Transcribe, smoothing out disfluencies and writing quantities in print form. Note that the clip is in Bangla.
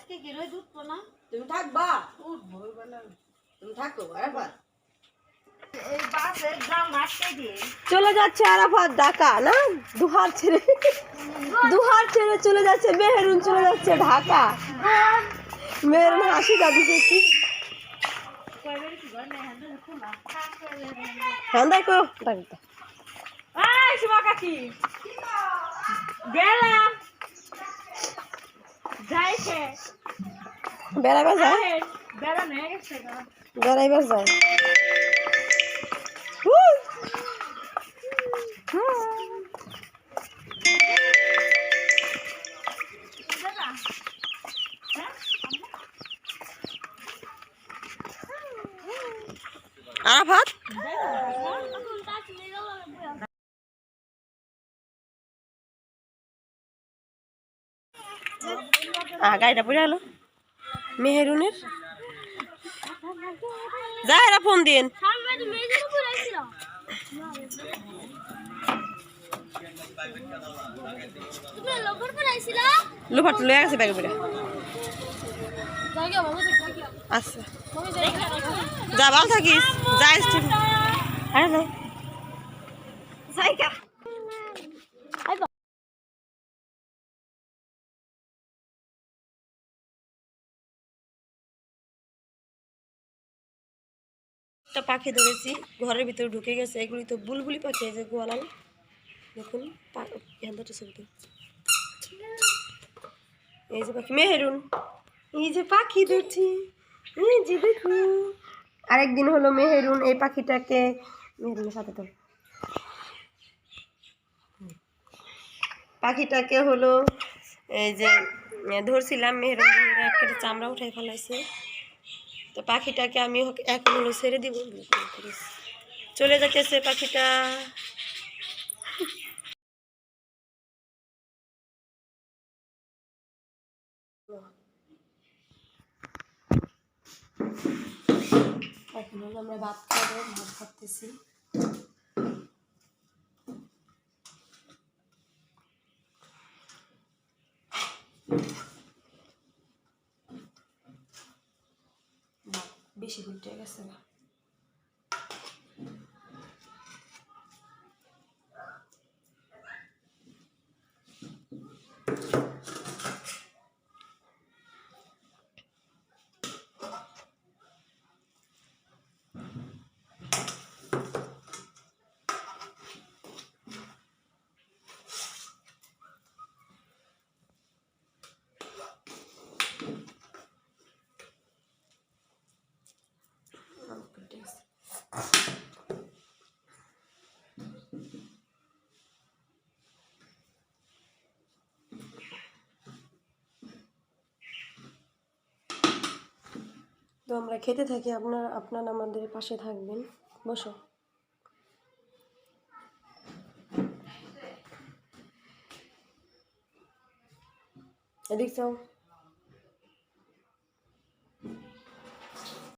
আজকে কি রোদ উঠবো না? তুমি থাকবা? উঠবো বেলা। তুমি থাকো আরাফাত। এই বাসের দাম আটকে দিয়ে চলে যাচ্ছে আরাফাত ঢাকা না? দুহার ছেড়ে চলে যাচ্ছে মেহেরুন, চলে যাচ্ছে ঢাকা। মেহেরুন হাসি দাদিকে কি কয়বার কি গনে হ্যান্ডেল খোলা হ্যান্দাই কো ডাকতে। এই শিবা কাকি গেলাম যাইছে বেড়াইবার যায়, বেড়া নিয়ে গেছে না বেড়াইবার যায়। আরাফাত গাড়িটা পড়ে গেল মেহেরুনের। যা এরা ফোন দিন। লোফার লয়ে গেছে ব্যাগে পড়ে। আচ্ছা যা ভালো থাকিস, যাই আরে যাই একটা পাখি ধরেছি, ঘরের ভিতরে ঢুকে গেছে। এগুলি তো বুলবুলি পাখি, এই যে গোয়ালাল দেখুন, এই যে পাখি মেহেরুন, এই যে পাখি ধরছি, এই যে দেখুন। আরেকদিন হলো মেহেরুন এই পাখিটাকে, মেহেরুনের সাথে তো পাখিটাকে হলো এই যে ধরছিলাম, মেহেরুন একটা চামড়া উঠাই ফেলাইছে। তো পাখিটাকে আমি এখন হলো ছেড়ে দিব, চলে যাচ্ছে পাখিটা। এখন হলো আমরা ভাত খাবো, ভাত খাচ্তেছি। বেশি ঘুরতে গেছে না। তো আমরা খেতে থাকি, আপনারা আমাদের পাশে থাকবেন। বসো এদিক যাও।